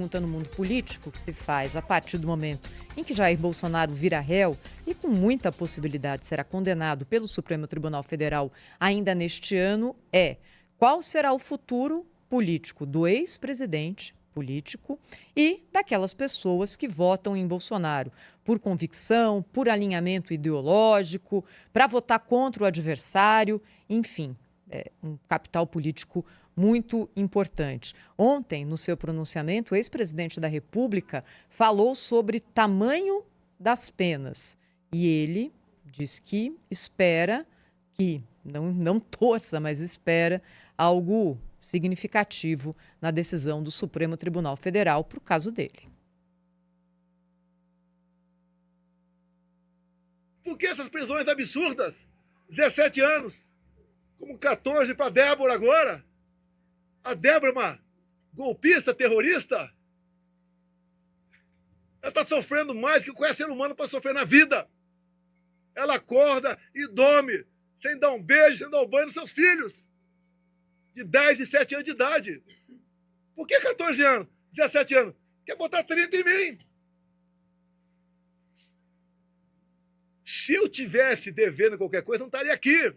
Pergunta no mundo político que se faz a partir do momento em que Jair Bolsonaro vira réu e com muita possibilidade será condenado pelo Supremo Tribunal Federal ainda neste ano é: qual será o futuro político do ex-presidente político e daquelas pessoas que votam em Bolsonaro por convicção, por alinhamento ideológico, para votar contra o adversário, enfim, é um capital político muito importante. Ontem, no seu pronunciamento, o ex-presidente da República falou sobre tamanho das penas. E ele diz que espera que, não torça, mas espera algo significativo na decisão do Supremo Tribunal Federal para o caso dele. Por que essas prisões absurdas? 17 anos, como 14 para Débora agora. A Débora é uma golpista, terrorista. Ela está sofrendo mais que qualquer ser humano para sofrer na vida. Ela acorda e dorme, sem dar um beijo, sem dar um banho nos seus filhos, de 10 e 7 anos de idade. Por que 14 anos, 17 anos? Quer botar 30 em mim. Se eu tivesse devendo qualquer coisa, não estaria aqui.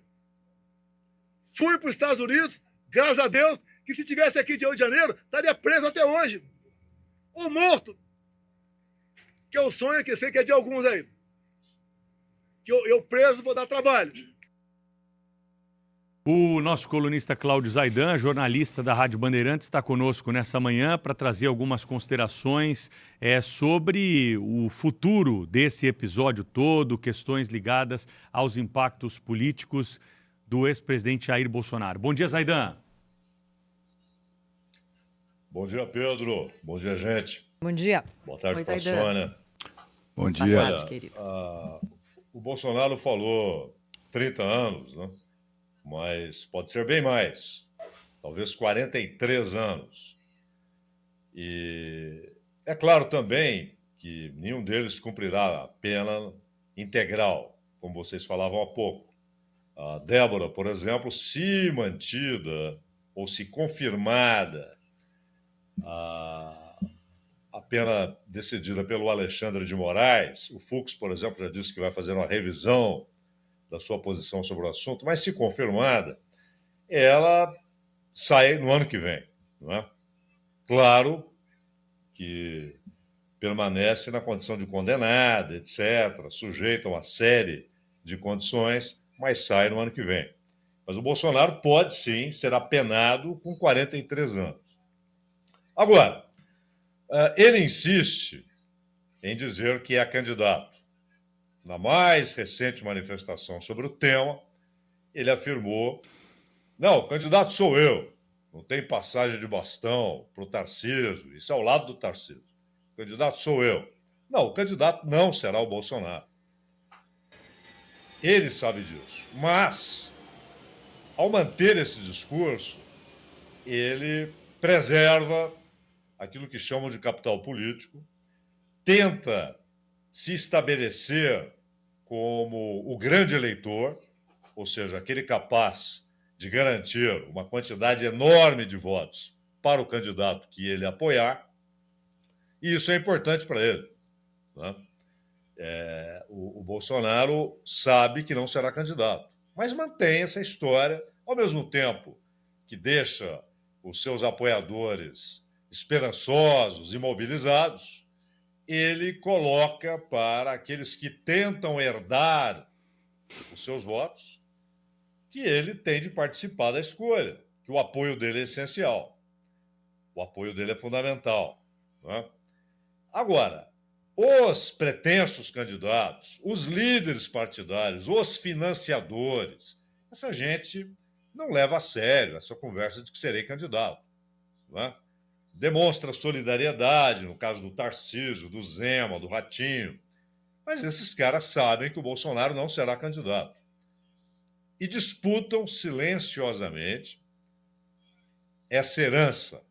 Fui para os Estados Unidos, graças a Deus, que se tivesse aqui de Rio de Janeiro, estaria preso até hoje. Ou morto. Que é o sonho que eu sei que é de alguns aí. Que eu preso vou dar trabalho. O nosso colunista Cláudio Zaidan, jornalista da Rádio Bandeirantes, está conosco nessa manhã para trazer algumas considerações sobre o futuro desse episódio todo, questões ligadas aos impactos políticos do ex-presidente Jair Bolsonaro. Bom dia, Zaidan. Bom dia, Pedro. Bom dia, gente. Bom dia. Boa tarde, Oi, para a Zaidan. Sônia. Bom dia. Boa tarde, querido. O Bolsonaro falou 30 anos, né? Mas pode ser bem mais. Talvez 43 anos. E é claro também que nenhum deles cumprirá a pena integral, como vocês falavam há pouco. A Débora, por exemplo, se mantida ou se confirmada a pena decidida pelo Alexandre de Moraes, o Fux, por exemplo, já disse que vai fazer uma revisão da sua posição sobre o assunto, mas se confirmada, ela sai no ano que vem. Não é? Claro que permanece na condição de condenada, etc., sujeita a uma série de condições, mas sai no ano que vem. Mas o Bolsonaro pode, sim, ser apenado com 43 anos. Agora, ele insiste em dizer que é candidato. Na mais recente manifestação sobre o tema, ele afirmou: não, o candidato sou eu, não tem passagem de bastão para o Tarcísio, isso é ao lado do Tarcísio. O candidato sou eu. Não, o candidato não será o Bolsonaro. Ele sabe disso, mas, ao manter esse discurso, ele preserva aquilo que chamam de capital político, tenta se estabelecer como o grande eleitor, ou seja, aquele capaz de garantir uma quantidade enorme de votos para o candidato que ele apoiar, e isso é importante para ele. Né? O Bolsonaro sabe que não será candidato, mas mantém essa história, ao mesmo tempo que deixa os seus apoiadores esperançosos e mobilizados, ele coloca para aqueles que tentam herdar os seus votos que ele tem de participar da escolha, que o apoio dele é essencial, o apoio dele é fundamental. Né? Agora, os pretensos candidatos, os líderes partidários, os financiadores, essa gente não leva a sério essa conversa de que serei candidato. Né? Demonstra solidariedade, no caso do Tarcísio, do Zema, do Ratinho, mas esses caras sabem que o Bolsonaro não será candidato. E disputam silenciosamente essa herança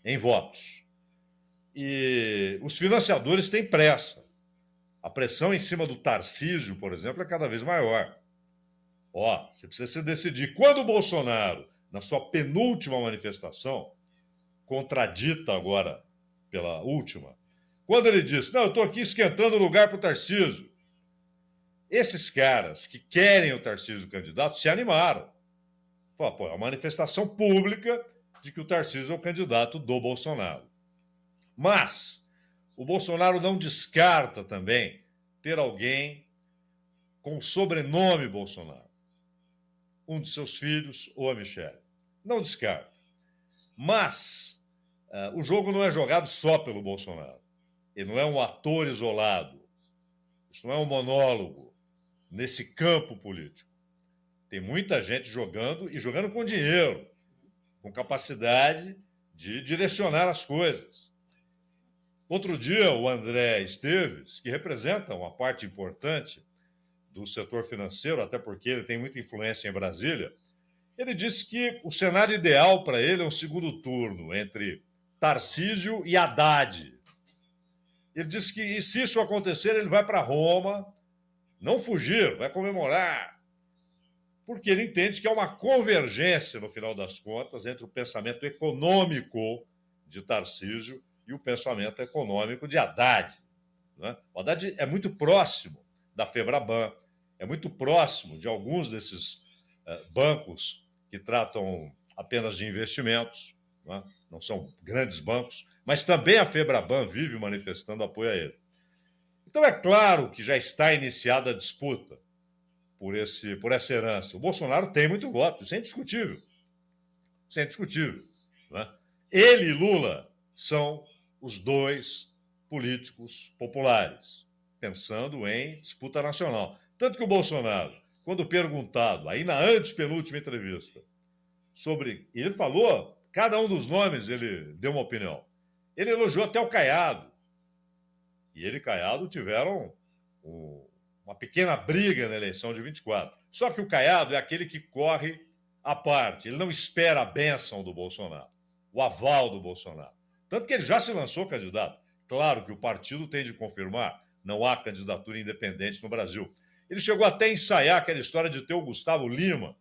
em votos. E os financiadores têm pressa. A pressão em cima do Tarcísio, por exemplo, é cada vez maior. Você precisa se decidir. Quando o Bolsonaro, na sua penúltima manifestação, contradita agora pela última, quando ele disse, não, eu estou aqui esquentando o lugar para o Tarcísio. Esses caras que querem o Tarcísio candidato se animaram. Pô, é uma manifestação pública de que o Tarcísio é o candidato do Bolsonaro. Mas o Bolsonaro não descarta também ter alguém com o sobrenome Bolsonaro. Um de seus filhos ou a Michelle. Não descarta. Mas o jogo não é jogado só pelo Bolsonaro. Ele não é um ator isolado. Isso não é um monólogo nesse campo político. Tem muita gente jogando e jogando com dinheiro, com capacidade de direcionar as coisas. Outro dia, o André Esteves, que representa uma parte importante do setor financeiro, até porque ele tem muita influência em Brasília, ele disse que o cenário ideal para ele é um segundo turno entre Tarcísio e Haddad. Ele disse que, se isso acontecer, ele vai para Roma, não fugir, vai comemorar, porque ele entende que há uma convergência, no final das contas, entre o pensamento econômico de Tarcísio e o pensamento econômico de Haddad. Né? O Haddad é muito próximo da Febraban, é muito próximo de alguns desses bancos que tratam apenas de investimentos, né? Não são grandes bancos, mas também a Febraban vive manifestando apoio a ele. Então é claro que já está iniciada a disputa por essa herança. O Bolsonaro tem muito voto, isso é indiscutível. Isso é indiscutível. Né? Ele e Lula são os dois políticos populares, pensando em disputa nacional. Tanto que o Bolsonaro, quando perguntado, aí na antepenúltima entrevista, sobre... Ele falou, cada um dos nomes ele deu uma opinião. Ele elogiou até o Caiado. E ele e Caiado tiveram uma pequena briga na eleição de 24. Só que o Caiado é aquele que corre à parte. Ele não espera a bênção do Bolsonaro, o aval do Bolsonaro. Tanto que ele já se lançou candidato. Claro que o partido tem de confirmar, não há candidatura independente no Brasil. Ele chegou até a ensaiar aquela história de ter o Gustavo Lima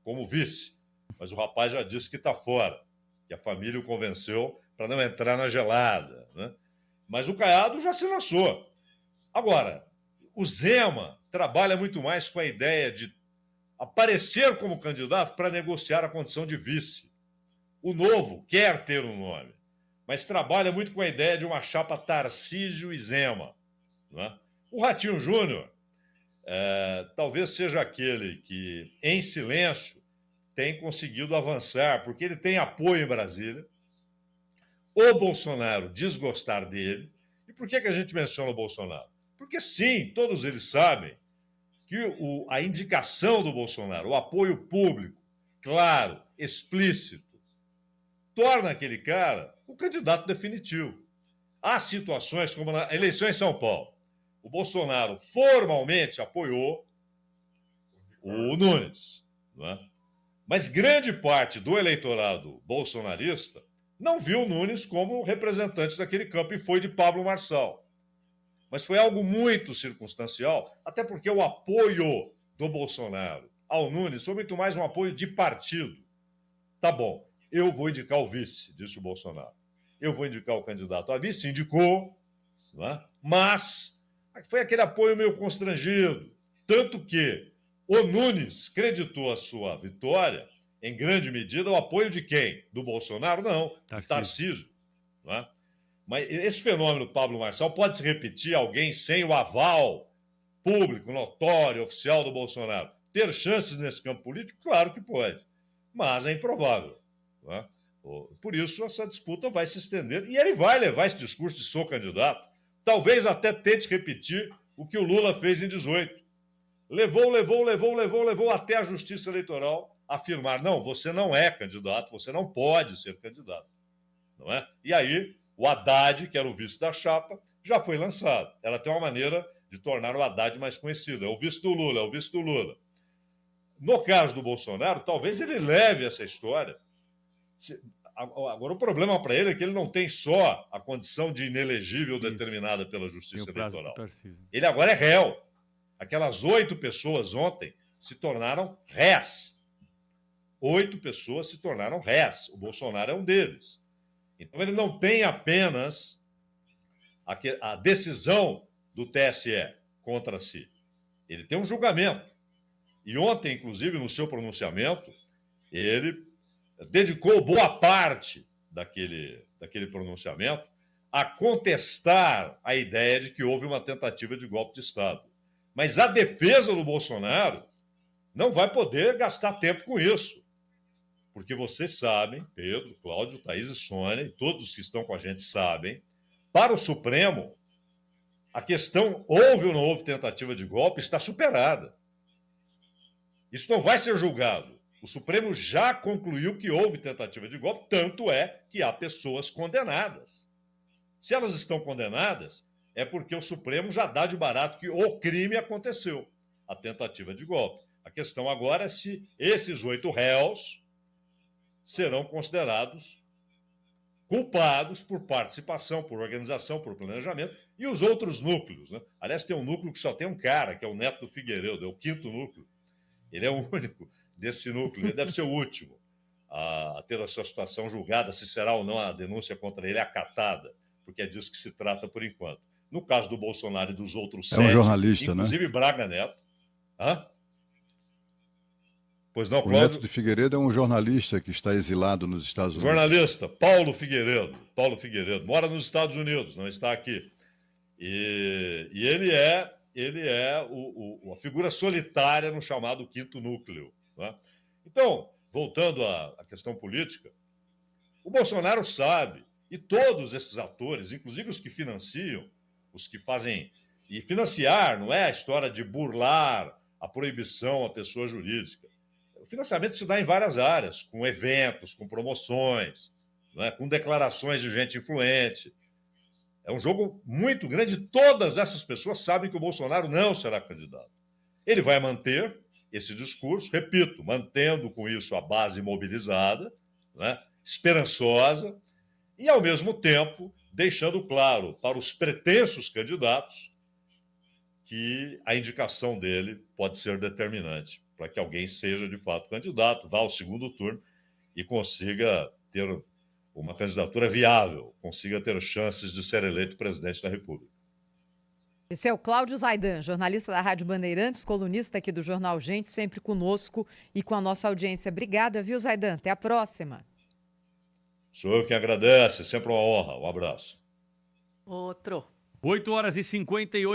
como vice, mas o rapaz já disse que está fora, que a família o convenceu para não entrar na gelada, né? Mas o Caiado já se lançou. Agora, o Zema trabalha muito mais com a ideia de aparecer como candidato para negociar a condição de vice. O Novo quer ter um nome, mas trabalha muito com a ideia de uma chapa Tarcísio e Zema. Né? O Ratinho Júnior talvez seja aquele que, em silêncio, tem conseguido avançar, porque ele tem apoio em Brasília. O Bolsonaro desgostar dele. E por que a gente menciona o Bolsonaro? Porque, sim, todos eles sabem que a indicação do Bolsonaro, o apoio público, claro, explícito, torna aquele cara o candidato definitivo. Há situações como na eleição em São Paulo. O Bolsonaro formalmente apoiou o Nunes, não é? Mas grande parte do eleitorado bolsonarista não viu o Nunes como representante daquele campo e foi de Pablo Marçal. Mas foi algo muito circunstancial, até porque o apoio do Bolsonaro ao Nunes foi muito mais um apoio de partido. Tá bom, eu vou indicar o vice, disse o Bolsonaro. Eu vou indicar o candidato a vice, indicou, não é? Mas foi aquele apoio meio constrangido. Tanto que o Nunes creditou a sua vitória, em grande medida, ao apoio de quem? Do Bolsonaro? Não, do Tarcísio. Não é? Mas esse fenômeno, Pablo Marçal, pode se repetir alguém sem o aval público, notório, oficial do Bolsonaro? Ter chances nesse campo político? Claro que pode, mas é improvável. Não é? Por isso, essa disputa vai se estender e ele vai levar esse discurso de sou candidato. Talvez até tente repetir o que o Lula fez em 18. Levou até a Justiça Eleitoral afirmar, não, você não é candidato, você não pode ser candidato. Não é? E aí, o Haddad, que era o vice da chapa, já foi lançado. Ela tem uma maneira de tornar o Haddad mais conhecido. É o vice do Lula, é o vice do Lula. No caso do Bolsonaro, talvez ele leve essa história. Agora, o problema para ele é que ele não tem só a condição de inelegível determinada pela Justiça Eleitoral. Ele agora é réu. Aquelas 8 pessoas ontem se tornaram réis. 8 pessoas se tornaram réis. O Bolsonaro é um deles. Então, ele não tem apenas a decisão do TSE contra si. Ele tem um julgamento. E ontem, inclusive, no seu pronunciamento, ele dedicou boa parte daquele pronunciamento a contestar a ideia de que houve uma tentativa de golpe de Estado. Mas a defesa do Bolsonaro não vai poder gastar tempo com isso. Porque vocês sabem, Pedro, Cláudio, Thaís e Sônia, e todos que estão com a gente sabem, para o Supremo, a questão houve ou não houve tentativa de golpe está superada. Isso não vai ser julgado. O Supremo já concluiu que houve tentativa de golpe, tanto é que há pessoas condenadas. Se elas estão condenadas, é porque o Supremo já dá de barato que o crime aconteceu, a tentativa de golpe. A questão agora é se esses 8 réus serão considerados culpados por participação, por organização, por planejamento, e os outros núcleos, né? Aliás, tem um núcleo que só tem um cara, que é o Neto do Figueiredo, é o 5º núcleo. Ele é o único desse núcleo, ele deve ser o último a ter a sua situação julgada, se será ou não a denúncia contra ele acatada, porque é disso que se trata por enquanto. No caso do Bolsonaro e dos outros 7, jornalista, inclusive né? Braga Neto. Hã? Pois não, O Cláudio? Neto de Figueiredo é um jornalista que está exilado nos Estados Unidos. Jornalista, Paulo Figueiredo, mora nos Estados Unidos, não está aqui. E ele é a figura solitária no chamado 5º núcleo. Né? Então, voltando à questão política, o Bolsonaro sabe, e todos esses atores, inclusive os que financiam, os que fazem... E financiar não é a história de burlar a proibição à pessoa jurídica. O financiamento se dá em várias áreas, com eventos, com promoções, né, com declarações de gente influente. É um jogo muito grande e todas essas pessoas sabem que o Bolsonaro não será candidato. Ele vai manter esse discurso, repito, mantendo com isso a base mobilizada, né, esperançosa, e, ao mesmo tempo, deixando claro para os pretensos candidatos que a indicação dele pode ser determinante para que alguém seja, de fato, candidato, vá ao 2º turno e consiga ter uma candidatura viável, consiga ter chances de ser eleito presidente da República. Esse é o Cláudio Zaidan, jornalista da Rádio Bandeirantes, colunista aqui do Jornal Gente, sempre conosco e com a nossa audiência. Obrigada, viu, Zaidan? Até a próxima. Sou eu quem agradece, sempre uma honra. Um abraço. Outro. 8h58.